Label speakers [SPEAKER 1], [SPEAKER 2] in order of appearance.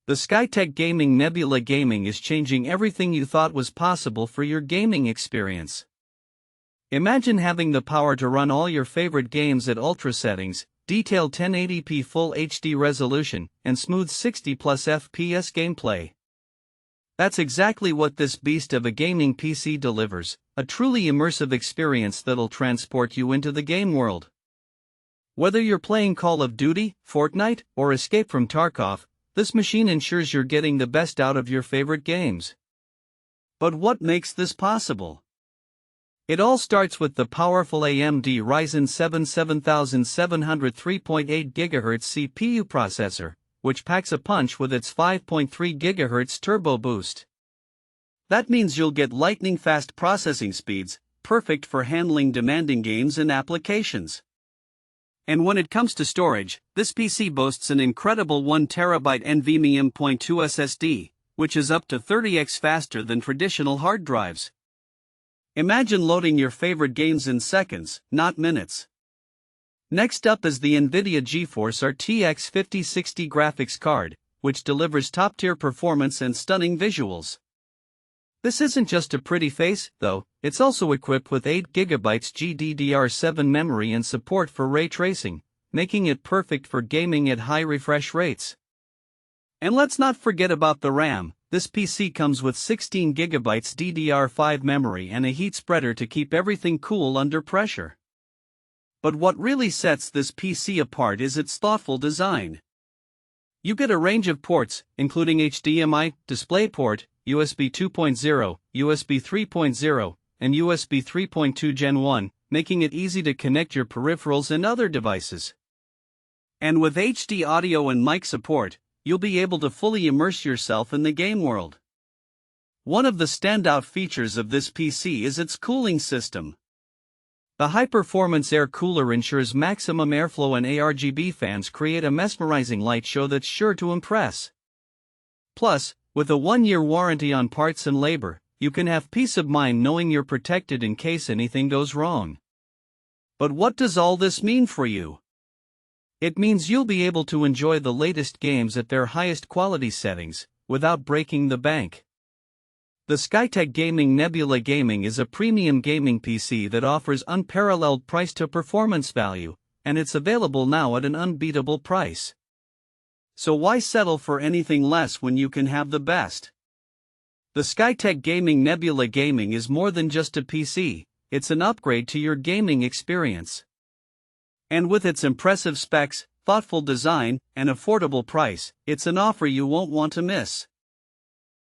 [SPEAKER 1] The Skytech Gaming Nebula Gaming is changing everything you thought was possible for your gaming experience. Imagine having the power to run all your favorite games at ultra settings, detailed 1080p Full HD resolution, and smooth 60+ FPS gameplay. That's exactly what this beast of a gaming PC delivers, a truly immersive experience that'll transport you into the game world. Whether you're playing Call of Duty, Fortnite, or Escape from Tarkov, this machine ensures you're getting the best out of your favorite games. But what makes this possible? It all starts with the powerful AMD Ryzen 7 7700 3.8 GHz CPU processor, which packs a punch with its 5.3 GHz turbo boost. That means you'll get lightning-fast processing speeds, perfect for handling demanding games and applications. And when it comes to storage, this PC boasts an incredible 1TB NVMe M.2 SSD, which is up to 30x faster than traditional hard drives. Imagine loading your favorite games in seconds, not minutes. Next up is the NVIDIA GeForce RTX 5060 graphics card, which delivers top-tier performance and stunning visuals. This isn't just a pretty face, though, it's also equipped with 8GB GDDR5 memory and support for ray tracing, making it perfect for gaming at high refresh rates. And let's not forget about the RAM. This PC comes with 16GB DDR5 memory and a heat spreader to keep everything cool under pressure. But what really sets this PC apart is its thoughtful design. You get a range of ports, including HDMI, DisplayPort, USB 2.0, USB 3.0, and USB 3.2 Gen 1, making it easy to connect your peripherals and other devices. And with HD audio and mic support, you'll be able to fully immerse yourself in the game world. One of the standout features of this PC is its cooling system. The high-performance air cooler ensures maximum airflow, and ARGB fans create a mesmerizing light show that's sure to impress. Plus, with a 1-year warranty on parts and labor, you can have peace of mind knowing you're protected in case anything goes wrong. But what does all this mean for you? It means you'll be able to enjoy the latest games at their highest quality settings, without breaking the bank. The Skytech Gaming Nebula Gaming is a premium gaming PC that offers unparalleled price-to-performance value, and it's available now at an unbeatable price. So why settle for anything less when you can have the best? The Skytech Gaming Nebula Gaming is more than just a PC, it's an upgrade to your gaming experience. And with its impressive specs, thoughtful design, and affordable price, it's an offer you won't want to miss.